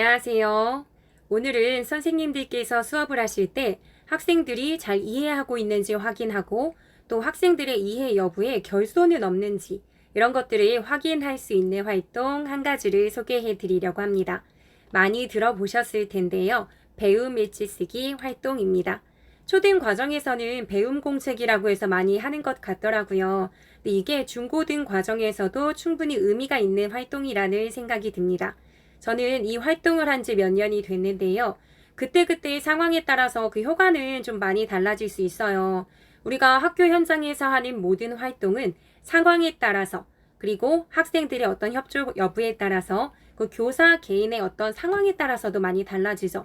안녕하세요. 오늘은 선생님들께서 수업을 하실 때 학생들이 잘 이해하고 있는지 확인하고 또 학생들의 이해 여부에 결손은 없는지 이런 것들을 확인할 수 있는 활동 한 가지를 소개해 드리려고 합니다. 많이 들어보셨을 텐데요. 배움 일지 쓰기 활동입니다. 초등 과정에서는 배움 공책이라고 해서 많이 하는 것 같더라고요. 근데 이게 중고등 과정에서도 충분히 의미가 있는 활동이라는 생각이 듭니다. 저는 이 활동을 한 지 몇 년이 됐는데요. 그때그때 상황에 따라서 그 효과는 좀 많이 달라질 수 있어요. 우리가 학교 현장에서 하는 모든 활동은 상황에 따라서 그리고 학생들의 어떤 협조 여부에 따라서 그 교사 개인의 어떤 상황에 따라서도 많이 달라지죠.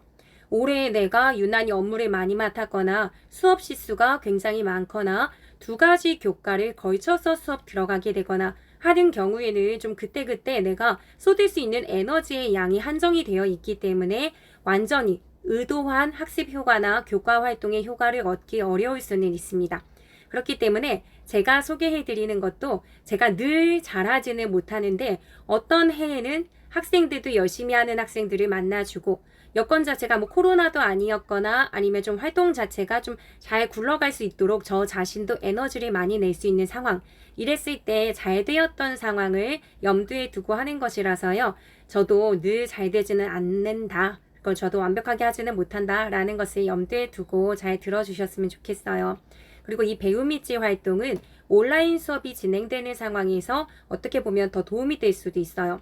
올해 내가 유난히 업무를 많이 맡았거나 수업 시수가 굉장히 많거나 두 가지 교과를 걸쳐서 수업 들어가게 되거나 하는 경우에는 좀 그때그때 내가 쏟을 수 있는 에너지의 양이 한정이 되어 있기 때문에 완전히 의도한 학습 효과나 교과 활동의 효과를 얻기 어려울 수는 있습니다. 그렇기 때문에 제가 소개해 드리는 것도 제가 늘 잘하지는 못하는데 어떤 해에는 학생들도 열심히 하는 학생들을 만나주고 여건 자체가 뭐 코로나도 아니었거나 아니면 좀 활동 자체가 좀 잘 굴러갈 수 있도록 저 자신도 에너지를 많이 낼 수 있는 상황 이랬을 때 잘 되었던 상황을 염두에 두고 하는 것이라서요. 저도 늘 잘 되지는 않는다. 그걸 저도 완벽하게 하지는 못한다 라는 것을 염두에 두고 잘 들어주셨으면 좋겠어요. 그리고 이 배움일지 활동은 온라인 수업이 진행되는 상황에서 어떻게 보면 더 도움이 될 수도 있어요.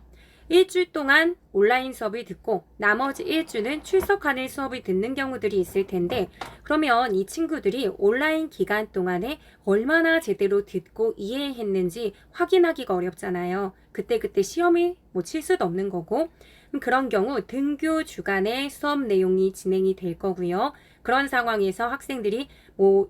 일주일 동안 온라인 수업을 듣고 나머지 일주는 출석하는 수업을 듣는 경우들이 있을 텐데 그러면 이 친구들이 온라인 기간 동안에 얼마나 제대로 듣고 이해했는지 확인하기가 어렵잖아요. 그때그때 시험을 칠 수도 없는 거고 그런 경우 등교 주간에 수업 내용이 진행이 될 거고요. 그런 상황에서 학생들이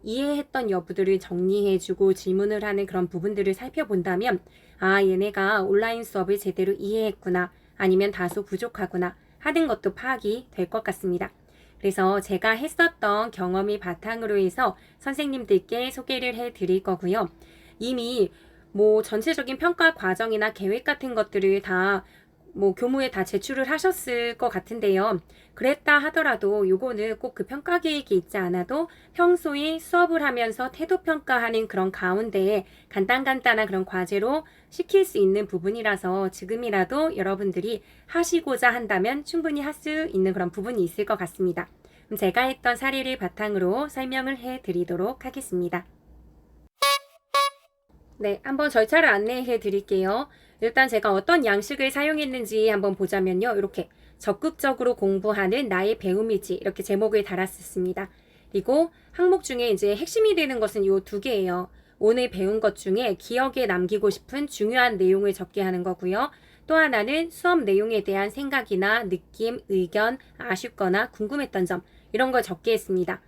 이해했던 여부들을 정리해주고 질문을 하는 그런 부분들을 살펴본다면 얘네가 온라인 수업을 제대로 이해했구나 아니면 다소 부족하구나 하는 것도 파악이 될 것 같습니다. 그래서 제가 했었던 경험이 바탕으로 해서 선생님들께 소개를 해 드릴 거고요. 이미 전체적인 평가 과정이나 계획 같은 것들을 다 교무에 다 제출을 하셨을 것 같은데요. 그랬다 하더라도 요거는 꼭 그 평가 계획이 있지 않아도 평소에 수업을 하면서 태도 평가하는 그런 가운데에 간단한 그런 과제로 시킬 수 있는 부분이라서 지금이라도 여러분들이 하시고자 한다면 충분히 할 수 있는 그런 부분이 있을 것 같습니다. 그럼 제가 했던 사례를 바탕으로 설명을 해 드리도록 하겠습니다. 네, 한번 절차를 안내해 드릴게요. 일단 제가 어떤 양식을 사용했는지 한번 보자면요. 이렇게 적극적으로 공부하는 나의 배움일지 이렇게 제목을 달았습니다. 그리고 항목 중에 이제 핵심이 되는 것은 이 두 개예요. 오늘 배운 것 중에 기억에 남기고 싶은 중요한 내용을 적게 하는 거고요. 또 하나는 수업 내용에 대한 생각이나 느낌, 의견, 아쉽거나 궁금했던 점 이런 걸 적게 했습니다.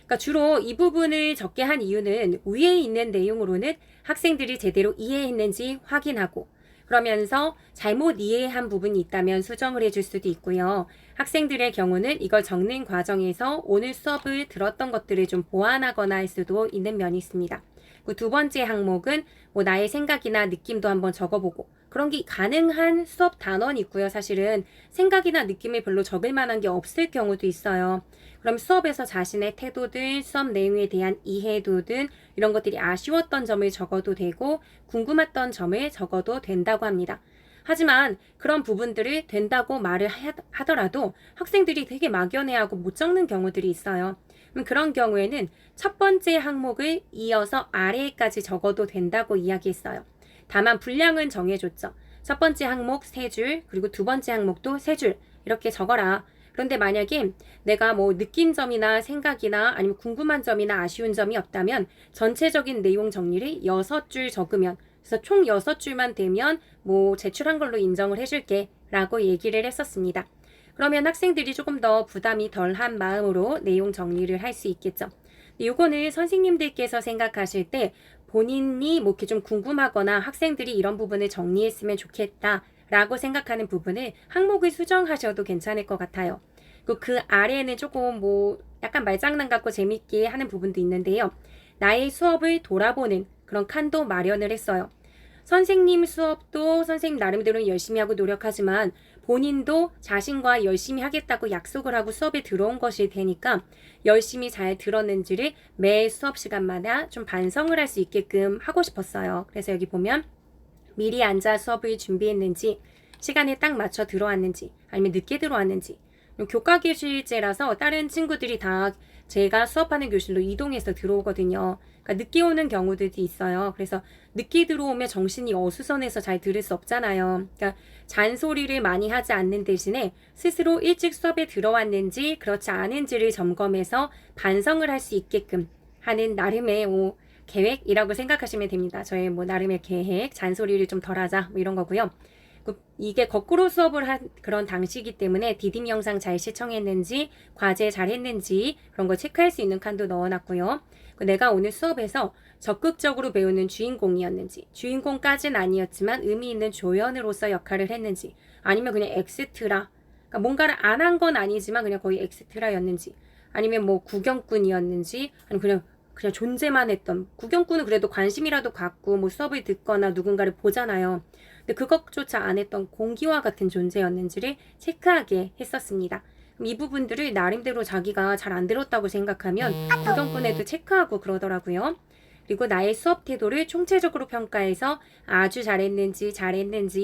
그러니까 주로 이 부분을 적게 한 이유는 위에 있는 내용으로는 학생들이 제대로 이해했는지 확인하고 그러면서 잘못 이해한 부분이 있다면 수정을 해줄 수도 있고요. 학생들의 경우는 이걸 적는 과정에서 오늘 수업을 들었던 것들을 좀 보완하거나 할 수도 있는 면이 있습니다. 그 두 번째 항목은 나의 생각이나 느낌도 한번 적어보고 그런 게 가능한 수업 단원이 있고요. 사실은 생각이나 느낌을 별로 적을 만한 게 없을 경우도 있어요. 그럼 수업에서 자신의 태도든 수업 내용에 대한 이해도든 이런 것들이 아쉬웠던 점을 적어도 되고 궁금했던 점을 적어도 된다고 합니다. 하지만 그런 부분들을 된다고 말을 하더라도 학생들이 되게 막연해하고 못 적는 경우들이 있어요. 그런 경우에는 첫 번째 항목을 이어서 아래까지 적어도 된다고 이야기했어요. 다만 분량은 정해줬죠. 첫 번째 항목 3줄, 그리고 두 번째 항목도 3줄 이렇게 적어라. 그런데 만약에 내가 느낀 점이나 생각이나 아니면 궁금한 점이나 아쉬운 점이 없다면 전체적인 내용 정리를 6줄 적으면 그래서 총 6줄만 되면 제출한 걸로 인정을 해줄게 라고 얘기를 했었습니다. 그러면 학생들이 조금 더 부담이 덜한 마음으로 내용 정리를 할 수 있겠죠. 이거는 선생님들께서 생각하실 때 본인이 이렇게 좀 궁금하거나 학생들이 이런 부분을 정리했으면 좋겠다 라고 생각하는 부분을 항목을 수정하셔도 괜찮을 것 같아요. 그 아래에는 조금 약간 말장난 같고 재밌게 하는 부분도 있는데요. 나의 수업을 돌아보는 그런 칸도 마련을 했어요. 선생님 수업도 선생님 나름대로 열심히 하고 노력하지만 본인도 자신과 열심히 하겠다고 약속을 하고 수업에 들어온 것이 되니까 열심히 잘 들었는지를 매 수업 시간마다 좀 반성을 할 수 있게끔 하고 싶었어요. 그래서 여기 보면 미리 앉아 수업을 준비했는지, 시간에 딱 맞춰 들어왔는지, 아니면 늦게 들어왔는지. 교과 교실제라서 다른 친구들이 다 제가 수업하는 교실로 이동해서 들어오거든요. 그러니까 늦게 오는 경우들도 있어요. 그래서 늦게 들어오면 정신이 어수선해서 잘 들을 수 없잖아요. 그러니까 잔소리를 많이 하지 않는 대신에 스스로 일찍 수업에 들어왔는지 그렇지 않은지를 점검해서 반성을 할 수 있게끔 하는 나름의 계획이라고 생각하시면 됩니다. 저의 나름의 계획, 잔소리를 좀 덜하자 이런 거고요. 이게 거꾸로 수업을 한 그런 당시이기 때문에 디딤 영상 잘 시청했는지, 과제 잘 했는지 그런 거 체크할 수 있는 칸도 넣어놨고요. 내가 오늘 수업에서 적극적으로 배우는 주인공이었는지, 주인공까지는 아니었지만 의미 있는 조연으로서 역할을 했는지, 아니면 그냥 엑스트라, 그러니까 뭔가를 안 한 건 아니지만 그냥 거의 엑스트라였는지, 아니면 구경꾼이었는지, 아니면 그냥 존재만 했던, 구경꾼은 그래도 관심이라도 갖고 수업을 듣거나 누군가를 보잖아요. 근데 그것조차 안 했던 공기와 같은 존재였는지를 체크하게 했었습니다. 그럼 이 부분들을 나름대로 자기가 잘 안 들었다고 생각하면 구경꾼에도 체크하고 그러더라고요. 그리고 나의 수업 태도를 총체적으로 평가해서 아주 잘했는지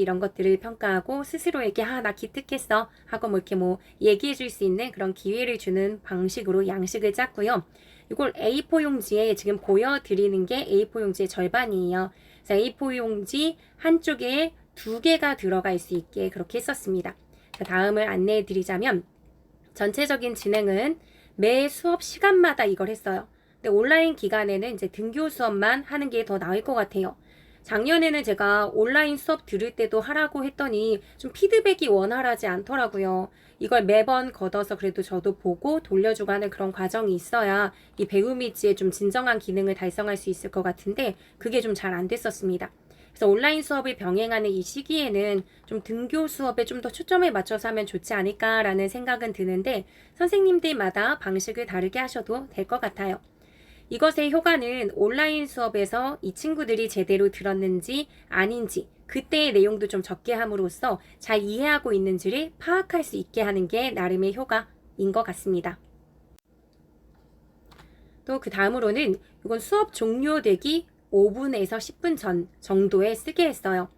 이런 것들을 평가하고 스스로에게 나 기특했어 하고 이렇게 얘기해 줄 수 있는 그런 기회를 주는 방식으로 양식을 짰고요. 이걸 A4 용지에 지금 보여드리는 게 A4 용지의 절반이에요. 그래서 A4 용지 한쪽에 2개가 들어갈 수 있게 그렇게 했었습니다. 다음을 안내해 드리자면 전체적인 진행은 매 수업 시간마다 이걸 했어요. 근데 온라인 기간에는 이제 등교 수업만 하는 게 더 나을 것 같아요. 작년에는 제가 온라인 수업 들을 때도 하라고 했더니 좀 피드백이 원활하지 않더라고요. 이걸 매번 걷어서 그래도 저도 보고 돌려주고 하는 그런 과정이 있어야 이 배움일지에 좀 진정한 기능을 달성할 수 있을 것 같은데 그게 좀 잘 안 됐었습니다. 그래서 온라인 수업을 병행하는 이 시기에는 좀 등교 수업에 좀 더 초점을 맞춰서 하면 좋지 않을까라는 생각은 드는데 선생님들마다 방식을 다르게 하셔도 될 것 같아요. 이것의 효과는 온라인 수업에서 이 친구들이 제대로 들었는지 아닌지 그때의 내용도 좀 적게 함으로써 잘 이해하고 있는지를 파악할 수 있게 하는 게 나름의 효과인 것 같습니다. 또 그 다음으로는 이건 수업 종료되기 5분에서 10분 전 정도에 쓰게 했어요.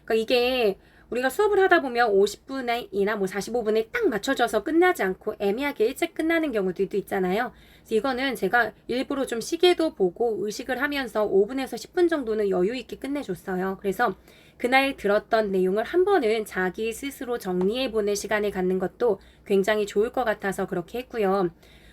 그러니까 이게 우리가 수업을 하다 보면 50분이나 45분에 딱 맞춰져서 끝나지 않고 애매하게 일찍 끝나는 경우들도 있잖아요. 그래서 이거는 제가 일부러 좀 시계도 보고 의식을 하면서 5분에서 10분 정도는 여유 있게 끝내줬어요. 그래서 그날 들었던 내용을 한 번은 자기 스스로 정리해보는 시간을 갖는 것도 굉장히 좋을 것 같아서 그렇게 했고요.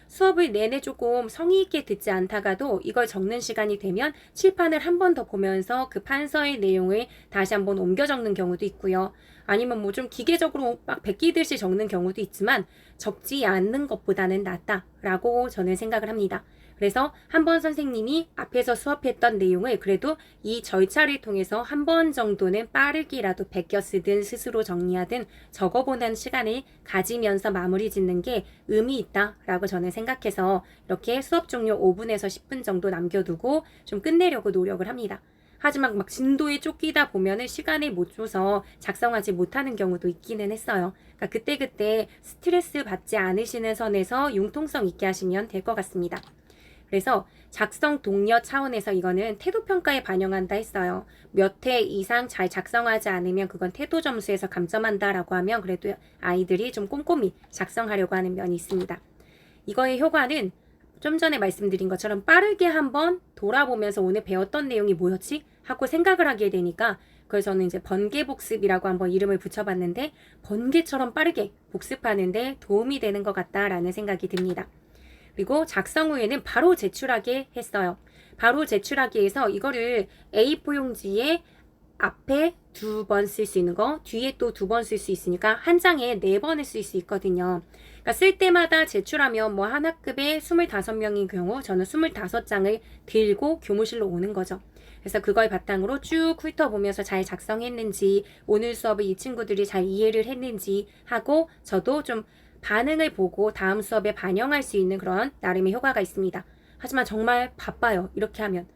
수업을 내내 조금 성의 있게 듣지 않다가도 이걸 적는 시간이 되면 칠판을 한 번 더 보면서 그 판서의 내용을 다시 한번 옮겨 적는 경우도 있고요. 아니면 좀 기계적으로 막 베끼듯이 적는 경우도 있지만 적지 않는 것보다는 낫다라고 저는 생각을 합니다. 그래서 한번 선생님이 앞에서 수업했던 내용을 그래도 이 절차를 통해서 한 번 정도는 빠르게라도 베껴 쓰든 스스로 정리하든 적어보는 시간을 가지면서 마무리 짓는 게 의미 있다라고 저는 생각해서 이렇게 수업 종료 5분에서 10분 정도 남겨두고 좀 끝내려고 노력을 합니다. 하지만 막 진도에 쫓기다 보면은 시간을 못 줘서 작성하지 못하는 경우도 있기는 했어요. 그러니까 그때그때 스트레스 받지 않으시는 선에서 융통성 있게 하시면 될 것 같습니다. 그래서 작성 독려 차원에서 이거는 태도 평가에 반영한다 했어요. 몇 회 이상 잘 작성하지 않으면 그건 태도 점수에서 감점한다라고 하면 그래도 아이들이 좀 꼼꼼히 작성하려고 하는 면이 있습니다. 이거의 효과는 좀 전에 말씀드린 것처럼 빠르게 한번 돌아보면서 오늘 배웠던 내용이 뭐였지? 하고 생각을 하게 되니까 그걸 저는 이제 번개 복습이라고 한번 이름을 붙여봤는데 번개처럼 빠르게 복습하는데 도움이 되는 것 같다라는 생각이 듭니다. 그리고 작성 후에는 바로 제출하게 했어요. 바로 제출하기 해서 이거를 A4 용지에 앞에 2번 쓸 수 있는 거, 뒤에 또 2번 쓸 수 있으니까 한 장에 4번을 쓸 수 있거든요. 그러니까 쓸 때마다 제출하면 한 학급에 25명인 경우 저는 25장을 들고 교무실로 오는 거죠. 그래서 그걸 바탕으로 쭉 훑어보면서 잘 작성했는지, 오늘 수업을 이 친구들이 잘 이해를 했는지 하고 저도 좀 반응을 보고 다음 수업에 반영할 수 있는 그런 나름의 효과가 있습니다. 하지만 정말 바빠요. 이렇게 하면.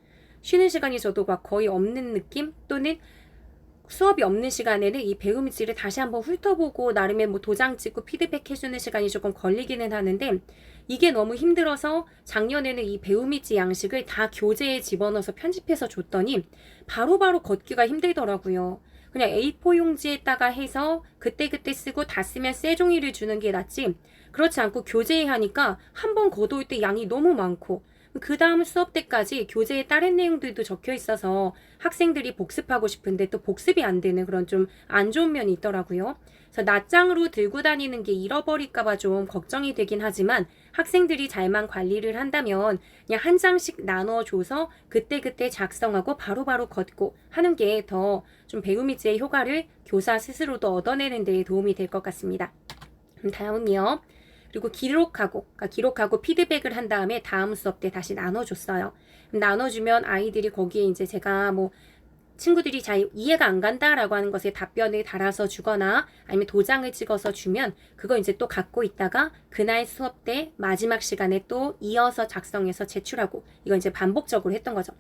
쉬는 시간이 저도 막 거의 없는 느낌? 또는 수업이 없는 시간에는 이 배움지를 다시 한번 훑어보고 나름의 뭐 도장 찍고 피드백 해주는 시간이 조금 걸리기는 하는데 이게 너무 힘들어서 작년에는 이 배움일지 양식을 다 교재에 집어넣어서 편집해서 줬더니 바로바로 걷기가 힘들더라고요. 그냥 A4 용지에다가 해서 그때그때 쓰고 다 쓰면 새 종이를 주는 게 낫지 그렇지 않고 교재에 하니까 한 번 걷어올 때 양이 너무 많고 그 다음 수업 때까지 교재에 다른 내용들도 적혀 있어서 학생들이 복습하고 싶은데 또 복습이 안 되는 그런 좀 안 좋은 면이 있더라고요. 그래서 낱장으로 들고 다니는 게 잃어버릴까봐 좀 걱정이 되긴 하지만 학생들이 잘만 관리를 한다면 그냥 한 장씩 나눠줘서 그때그때 작성하고 바로바로 걷고 하는 게 더 좀 배움일지의 효과를 교사 스스로도 얻어내는 데 도움이 될 것 같습니다. 다음이요. 그리고 기록하고 피드백을 한 다음에 다음 수업 때 다시 나눠줬어요. 나눠주면 아이들이 거기에 이제 제가 뭐 친구들이 잘 이해가 안 간다라고 하는 것에 답변을 달아서 주거나 아니면 도장을 찍어서 주면 그거 이제 또 갖고 있다가 그날 수업 때 마지막 시간에 또 이어서 작성해서 제출하고 이거 이제 반복적으로 했던 거죠.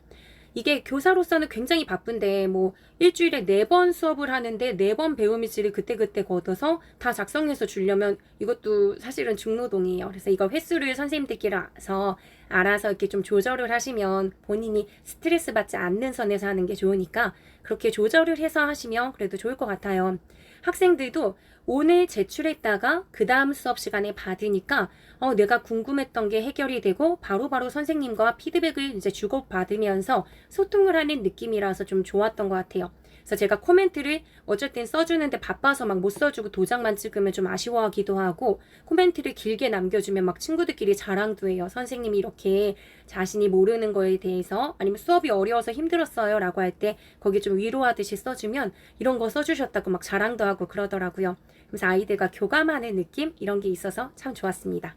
이게 교사로서는 굉장히 바쁜데 뭐 일주일에 4번 수업을 하는데 4번 배움일지를 그때그때 걷어서 다 작성해서 주려면 이것도 사실은 중노동이에요. 그래서 이거 횟수를 선생님들끼리서 알아서 이렇게 좀 조절을 하시면 본인이 스트레스 받지 않는 선에서 하는 게 좋으니까 그렇게 조절을 해서 하시면 그래도 좋을 것 같아요. 학생들도 오늘 제출했다가 그 다음 수업 시간에 받으니까 내가 궁금했던 게 해결이 되고 바로바로 선생님과 피드백을 이제 주고받으면서 소통을 하는 느낌이라서 좀 좋았던 것 같아요. 그래서 제가 코멘트를 어쨌든 써주는데 바빠서 막 못 써주고 도장만 찍으면 좀 아쉬워하기도 하고 코멘트를 길게 남겨주면 막 친구들끼리 자랑도 해요. 선생님이 이렇게 자신이 모르는 거에 대해서 아니면 수업이 어려워서 힘들었어요 라고 할 때 거기 좀 위로하듯이 써주면 이런 거 써주셨다고 막 자랑도 하고 그러더라고요. 그래서 아이들과 교감하는 느낌 이런 게 있어서 참 좋았습니다.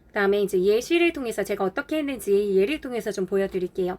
그다음에 이제 예시를 통해서 제가 어떻게 했는지 예를 통해서 좀 보여드릴게요.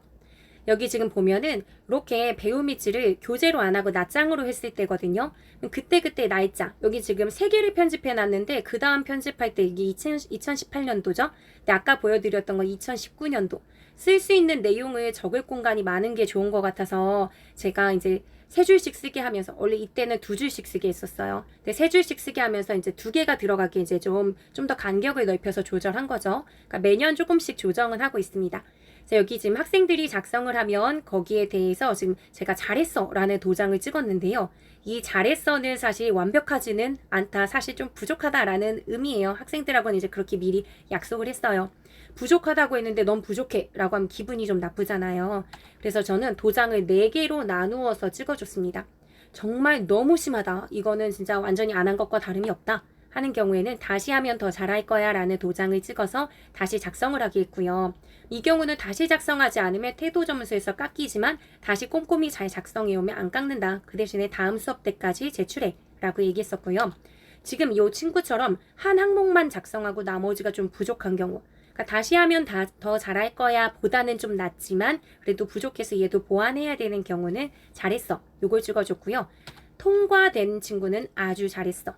여기 지금 보면은 이렇게 배움일지를 교재로 안 하고 낱장으로 했을 때거든요. 그때그때 날짜 여기 지금 3개를 편집해 놨는데 그 다음 편집할 때 이게 2018년도죠. 근데 아까 보여드렸던 건 2019년도 쓸 수 있는 내용을 적을 공간이 많은 게 좋은 것 같아서 제가 이제 3줄씩 쓰게 하면서 원래 이때는 2줄씩 쓰게 했었어요. 근데 3줄씩 쓰게 하면서 이제 2개가 들어가게 이제 좀 더 간격을 넓혀서 조절한 거죠. 그러니까 매년 조금씩 조정은 하고 있습니다. 여기 지금 학생들이 작성을 하면 거기에 대해서 지금 제가 잘했어 라는 도장을 찍었는데요. 이 잘했어는 사실 완벽하지는 않다. 사실 좀 부족하다라는 의미예요. 학생들하고는 이제 그렇게 미리 약속을 했어요. 부족하다고 했는데 넌 부족해 라고 하면 기분이 좀 나쁘잖아요. 그래서 저는 도장을 4개로 나누어서 찍어줬습니다. 정말 너무 심하다. 이거는 진짜 완전히 안 한 것과 다름이 없다. 하는 경우에는 다시 하면 더 잘할 거야 라는 도장을 찍어서 다시 작성을 하게 했고요. 이 경우는 다시 작성하지 않으면 태도 점수에서 깎이지만 다시 꼼꼼히 잘 작성해 오면 안 깎는다. 그 대신에 다음 수업 때까지 제출해 라고 얘기했었고요. 지금 이 친구처럼 한 항목만 작성하고 나머지가 좀 부족한 경우 그러니까 다시 하면 더 잘할 거야 보다는 좀 낫지만 그래도 부족해서 얘도 보완해야 되는 경우는 잘했어. 요걸 찍어줬고요. 통과된 친구는 아주 잘했어.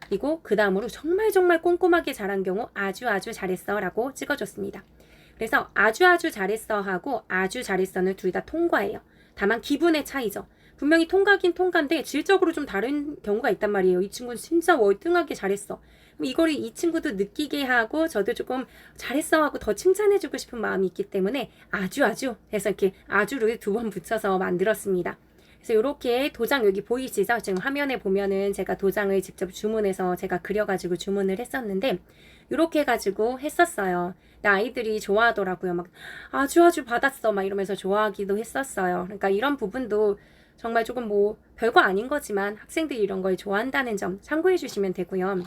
그리고 그 다음으로 정말 꼼꼼하게 잘한 경우 아주 잘했어 라고 찍어줬습니다. 그래서 아주 잘했어 하고 아주 잘했어는 둘 다 통과예요. 다만 기분의 차이죠. 분명히 통과긴 통과인데 질적으로 좀 다른 경우가 있단 말이에요. 이 친구는 진짜 월등하게 잘했어. 그럼 이거를 이 친구도 느끼게 하고 저도 조금 잘했어 하고 더 칭찬해주고 싶은 마음이 있기 때문에 아주 해서 이렇게 아주를 2번 붙여서 만들었습니다. 그래서 이렇게 도장 여기 보이시죠? 지금 화면에 보면은 제가 도장을 직접 주문해서 제가 그려가지고 주문을 했었는데 이렇게 해가지고 했었어요. 근데 아이들이 좋아하더라고요. 막 아주 받았어 막 이러면서 좋아하기도 했었어요. 그러니까 이런 부분도 정말 조금 뭐 별거 아닌 거지만 학생들이 이런 걸 좋아한다는 점 참고해 주시면 되고요.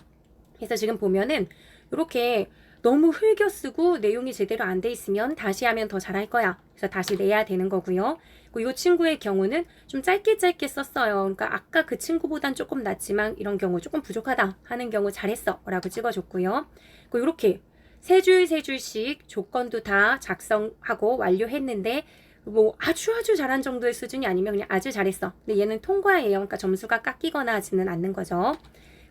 그래서 지금 보면은 이렇게 너무 흘겨 쓰고 내용이 제대로 안 돼 있으면 다시 하면 더 잘할 거야. 그래서 다시 내야 되는 거고요. 그리고 이 친구의 경우는 좀 짧게 썼어요. 그러니까 아까 그 친구보단 조금 낫지만 이런 경우 조금 부족하다 하는 경우 잘했어 라고 찍어줬고요. 그리고 이렇게 3줄씩 조건도 다 작성하고 완료했는데 뭐 아주 잘한 정도의 수준이 아니면 그냥 아주 잘했어. 근데 얘는 통과예요. 그러니까 점수가 깎이거나 하지는 않는 거죠.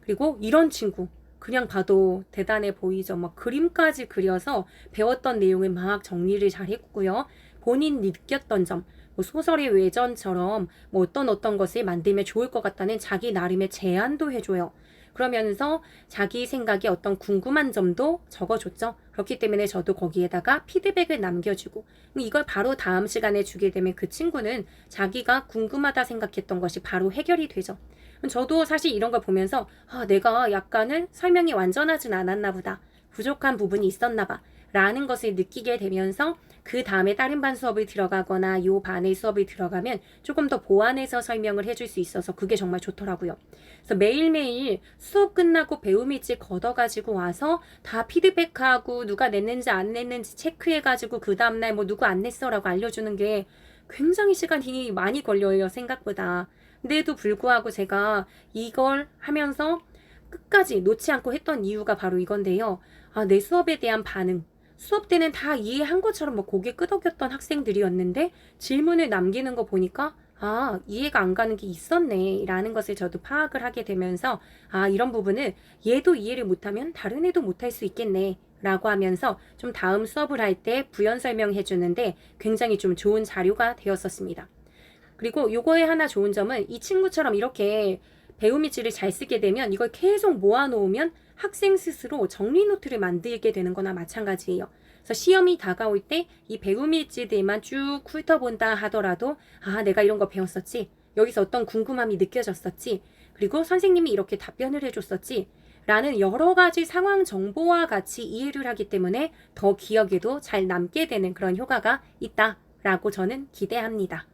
그리고 이런 친구 그냥 봐도 대단해 보이죠. 막 그림까지 그려서 배웠던 내용을 막 정리를 잘 했고요. 본인이 느꼈던 점, 뭐 소설의 외전처럼 뭐 어떤 것을 만들면 좋을 것 같다는 자기 나름의 제안도 해줘요. 그러면서 자기 생각에 어떤 궁금한 점도 적어줬죠. 그렇기 때문에 저도 거기에다가 피드백을 남겨주고 이걸 바로 다음 시간에 주게 되면 그 친구는 자기가 궁금하다 생각했던 것이 바로 해결이 되죠. 저도 사실 이런 걸 보면서 내가 약간은 설명이 완전하진 않았나 보다. 부족한 부분이 있었나 봐. 라는 것을 느끼게 되면서 그 다음에 다른 반 수업을 들어가거나 요 반의 수업을 들어가면 조금 더 보완해서 설명을 해줄 수 있어서 그게 정말 좋더라고요. 그래서 매일매일 수업 끝나고 배움 일지 걷어가지고 와서 다 피드백하고 누가 냈는지 안 냈는지 체크해가지고 그 다음날 뭐 누구 안 냈어라고 알려주는 게 굉장히 시간이 많이 걸려요, 생각보다. 근데도 불구하고 제가 이걸 하면서 끝까지 놓지 않고 했던 이유가 바로 이건데요. 내 수업에 대한 반응. 수업 때는 다 이해한 것처럼 뭐 고개 끄덕였던 학생들이었는데 질문을 남기는 거 보니까 이해가 안 가는 게 있었네 라는 것을 저도 파악을 하게 되면서 이런 부분을 얘도 이해를 못하면 다른 애도 못할 수 있겠네 라고 하면서 좀 다음 수업을 할 때 부연 설명해 주는데 굉장히 좀 좋은 자료가 되었었습니다. 그리고 요거에 하나 좋은 점은 이 친구처럼 이렇게 배움 일지를 잘 쓰게 되면 이걸 계속 모아놓으면 학생 스스로 정리 노트를 만들게 되는 거나 마찬가지예요. 그래서 시험이 다가올 때 이 배움 일지들만 쭉 훑어본다 하더라도 내가 이런 거 배웠었지. 여기서 어떤 궁금함이 느껴졌었지. 그리고 선생님이 이렇게 답변을 해줬었지. 라는 여러 가지 상황 정보와 같이 이해를 하기 때문에 더 기억에도 잘 남게 되는 그런 효과가 있다라고 저는 기대합니다.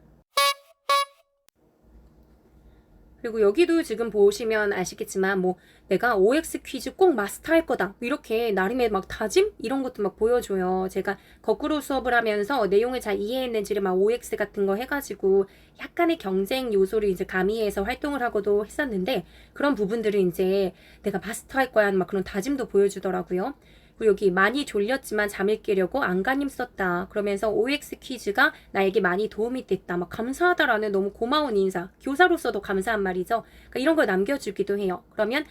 그리고 여기도 지금 보시면 아시겠지만 뭐 내가 OX 퀴즈 꼭 마스터할 거다 이렇게 나름의 막 다짐 이런 것도 막 보여줘요. 제가 거꾸로 수업을 하면서 내용을 잘 이해했는지를 막 OX 같은 거 해가지고 약간의 경쟁 요소를 이제 가미해서 활동을 하고도 했었는데 그런 부분들을 이제 내가 마스터할 거야 막 그런 다짐도 보여주더라고요. 그리고 여기 많이 졸렸지만 잠을 깨려고 안간힘 썼다. 그러면서 OX 퀴즈가 나에게 많이 도움이 됐다. 막 감사하다라는 너무 고마운 인사. 교사로서도 감사한 말이죠. 그러니까 이런 걸 남겨주기도 해요. 그러면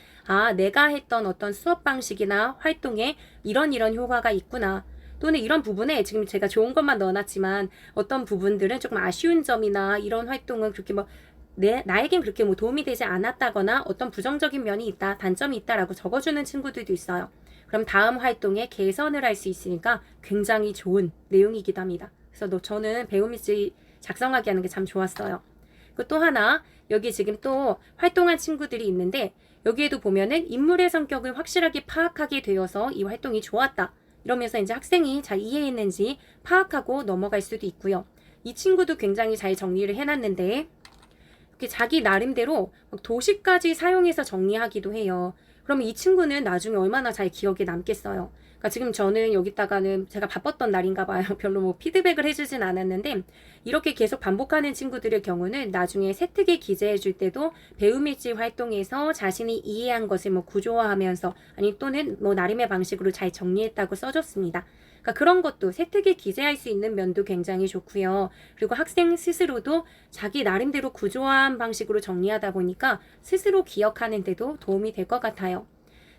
내가 했던 어떤 수업 방식이나 활동에 이런 효과가 있구나. 또는 이런 부분에 지금 제가 좋은 것만 넣어놨지만 어떤 부분들은 조금 아쉬운 점이나 이런 활동은 그렇게 뭐 나에겐 그렇게 뭐 도움이 되지 않았다거나 어떤 부정적인 면이 있다, 단점이 있다라고 적어주는 친구들도 있어요. 그럼 다음 활동에 개선을 할 수 있으니까 굉장히 좋은 내용이기도 합니다. 그래서 저는 배움 일지 작성하기 하는 게 참 좋았어요. 그리고 또 하나 여기 지금 또 활동한 친구들이 있는데 여기에도 보면은 인물의 성격을 확실하게 파악하게 되어서 이 활동이 좋았다. 이러면서 이제 학생이 잘 이해했는지 파악하고 넘어갈 수도 있고요. 이 친구도 굉장히 잘 정리를 해놨는데 이렇게 자기 나름대로 도식까지 사용해서 정리하기도 해요. 그러면 이 친구는 나중에 얼마나 잘 기억에 남겠어요. 그러니까 지금 저는 여기다가는 제가 바빴던 날인가 봐요. 별로 뭐 피드백을 해주진 않았는데 이렇게 계속 반복하는 친구들의 경우는 나중에 세특에 기재해 줄 때도 배움일지 활동에서 자신이 이해한 것을 뭐 구조화하면서 아니 또는 뭐 나름의 방식으로 잘 정리했다고 써줬습니다. 그러니까 그런 것도 세특에 기재할 수 있는 면도 굉장히 좋고요. 그리고 학생 스스로도 자기 나름대로 구조화한 방식으로 정리하다 보니까 스스로 기억하는 데도 도움이 될 것 같아요.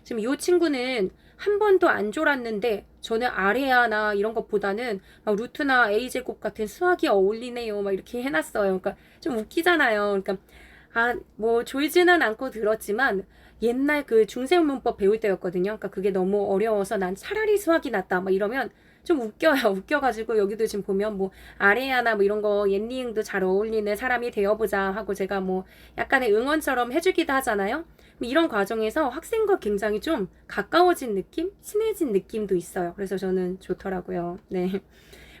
지금 이 친구는 한 번도 안 졸았는데 저는 아레아나 이런 것보다는 막 루트나 A제곱 같은 수학이 어울리네요. 막 이렇게 해놨어요. 그러니까 좀 웃기잖아요. 그러니까 뭐 졸지는 않고 들었지만 옛날 그 중세문법 배울 때였거든요. 그러니까 그게 너무 어려워서 난 차라리 수학이 낫다. 막 이러면 좀 웃겨요. 웃겨가지고 여기도 지금 보면 뭐 아레아나 뭐 이런 거 옛니응도 잘 어울리는 사람이 되어보자 하고 제가 뭐 약간의 응원처럼 해주기도 하잖아요. 이런 과정에서 학생과 굉장히 좀 가까워진 느낌? 친해진 느낌도 있어요. 그래서 저는 좋더라고요. 네.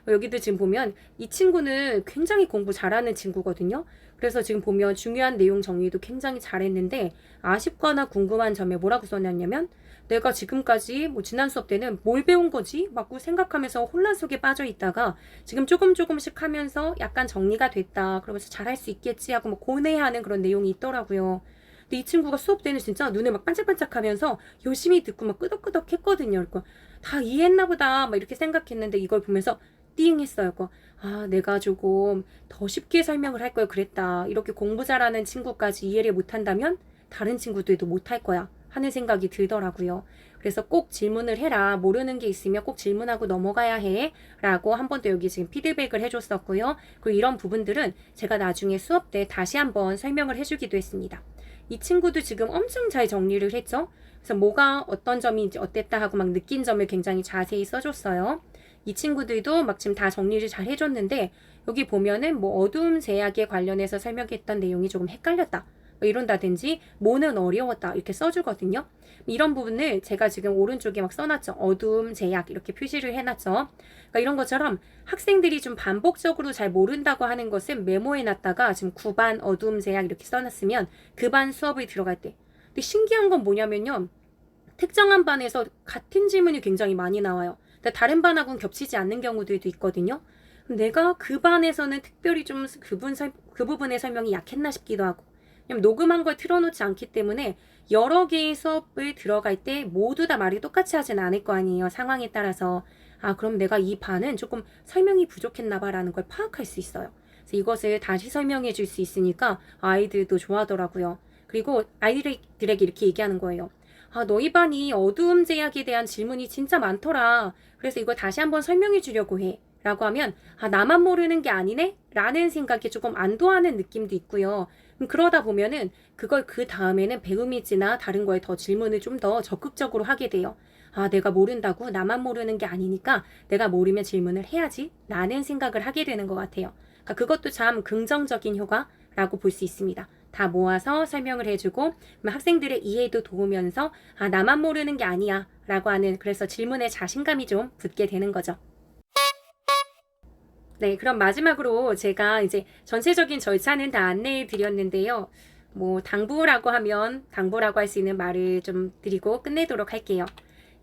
여기도 지금 보면 이 친구는 굉장히 공부 잘하는 친구거든요. 그래서 지금 보면 중요한 내용 정리도 굉장히 잘했는데 아쉽거나 궁금한 점에 뭐라고 써놨냐면 내가 지금까지 뭐 지난 수업 때는 뭘 배운 거지? 막 생각하면서 혼란 속에 빠져 있다가 지금 조금씩 하면서 약간 정리가 됐다. 그러면서 잘할 수 있겠지 하고 뭐 고뇌하는 그런 내용이 있더라고요. 근데 이 친구가 수업 때는 진짜 눈에 막 반짝반짝하면서 열심히 듣고 막 끄덕끄덕 했거든요. 그러니까 다 이해했나 보다 막 이렇게 생각했는데 이걸 보면서 띵 했어요. 내가 조금 더 쉽게 설명을 할 걸 그랬다. 이렇게 공부 잘하는 친구까지 이해를 못한다면 다른 친구들도 못할 거야 하는 생각이 들더라고요. 그래서 꼭 질문을 해라. 모르는 게 있으면 꼭 질문하고 넘어가야 해. 라고 한 번 더 여기 지금 피드백을 해줬었고요. 그리고 이런 부분들은 제가 나중에 수업 때 다시 한번 설명을 해주기도 했습니다. 이 친구도 지금 엄청 잘 정리를 했죠. 그래서 뭐가 어떤 점이 이제 어땠다 하고 막 느낀 점을 굉장히 자세히 써줬어요. 이 친구들도 막 지금 다 정리를 잘 해줬는데 여기 보면은 뭐 어두움 제약에 관련해서 설명했던 내용이 조금 헷갈렸다. 뭐 이런다든지 뭐는 어려웠다 이렇게 써주거든요. 이런 부분을 제가 지금 오른쪽에 막 써놨죠. 어두움 제약 이렇게 표시를 해놨죠. 그러니까 이런 것처럼 학생들이 좀 반복적으로 잘 모른다고 하는 것은 메모해놨다가 지금 9반 어두움 제약 이렇게 써놨으면 그 반 수업을 들어갈 때. 근데 신기한 건 뭐냐면요. 특정한 반에서 같은 질문이 굉장히 많이 나와요. 근데 다른 반하고는 겹치지 않는 경우들도 있거든요. 내가 그 반에서는 특별히 좀 그 부분의 설명이 약했나 싶기도 하고 왜냐면 녹음한 걸 틀어놓지 않기 때문에 여러 개의 수업을 들어갈 때 모두 다 말이 똑같이 하진 않을 거 아니에요. 상황에 따라서. 아, 그럼 내가 이 반은 조금 설명이 부족했나 봐라는 걸 파악할 수 있어요. 그래서 이것을 다시 설명해 줄 수 있으니까 아이들도 좋아하더라고요. 그리고 아이들에게 이렇게 얘기하는 거예요. 아, 너희 반이 어두움 제약에 대한 질문이 진짜 많더라. 그래서 이걸 다시 한번 설명해 주려고 해. 라고 하면 아, 나만 모르는 게 아니네? 라는 생각이 조금 안도하는 느낌도 있고요. 그러다 보면은 그걸 그 다음에는 배움일지나 다른 거에 더 질문을 좀 더 적극적으로 하게 돼요. 아, 내가 모른다고 나만 모르는 게 아니니까 내가 모르면 질문을 해야지 라는 생각을 하게 되는 것 같아요. 그러니까 그것도 참 긍정적인 효과라고 볼 수 있습니다. 다 모아서 설명을 해주고 학생들의 이해도 도우면서 아, 나만 모르는 게 아니야 라고 하는 그래서 질문에 자신감이 좀 붙게 되는 거죠. 네, 그럼 마지막으로 제가 이제 전체적인 절차는 다 안내해 드렸는데요. 뭐 당부라고 하면 당부라고 할 수 있는 말을 좀 드리고 끝내도록 할게요.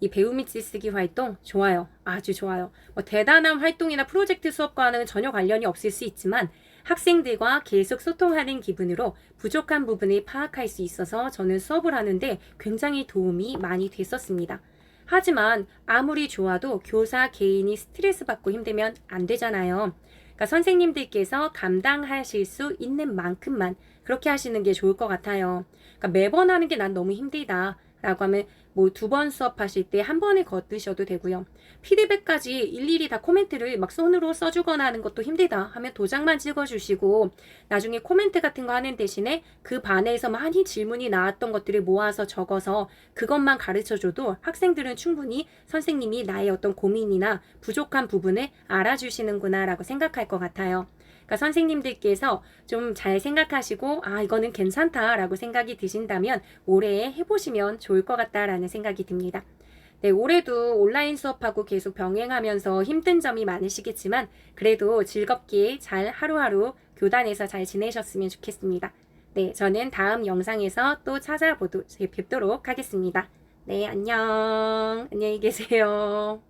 이 배움 있지 쓰기 활동 좋아요. 아주 좋아요. 뭐 대단한 활동이나 프로젝트 수업과는 전혀 관련이 없을 수 있지만 학생들과 계속 소통하는 기분으로 부족한 부분을 파악할 수 있어서 저는 수업을 하는데 굉장히 도움이 많이 됐었습니다. 하지만 아무리 좋아도 교사 개인이 스트레스 받고 힘들면 안 되잖아요. 그러니까 선생님들께서 감당하실 수 있는 만큼만 그렇게 하시는 게 좋을 것 같아요. 그러니까 매번 하는 게 난 너무 힘들다. 라고 하면 뭐 2번 수업하실 때 한 번에 거두셔도 되고요. 피드백까지 일일이 다 코멘트를 막 손으로 써주거나 하는 것도 힘들다 하면 도장만 찍어주시고 나중에 코멘트 같은 거 하는 대신에 그 반에서 많이 질문이 나왔던 것들을 모아서 적어서 그것만 가르쳐줘도 학생들은 충분히 선생님이 나의 어떤 고민이나 부족한 부분을 알아주시는구나 라고 생각할 것 같아요. 그러니까 선생님들께서 좀 잘 생각하시고 아 이거는 괜찮다라고 생각이 드신다면 올해 해보시면 좋을 것 같다라는 생각이 듭니다. 네, 올해도 온라인 수업하고 계속 병행하면서 힘든 점이 많으시겠지만 그래도 즐겁게 잘 하루하루 교단에서 잘 지내셨으면 좋겠습니다. 네, 저는 다음 영상에서 또 뵙도록 하겠습니다. 네, 안녕. 안녕히 계세요.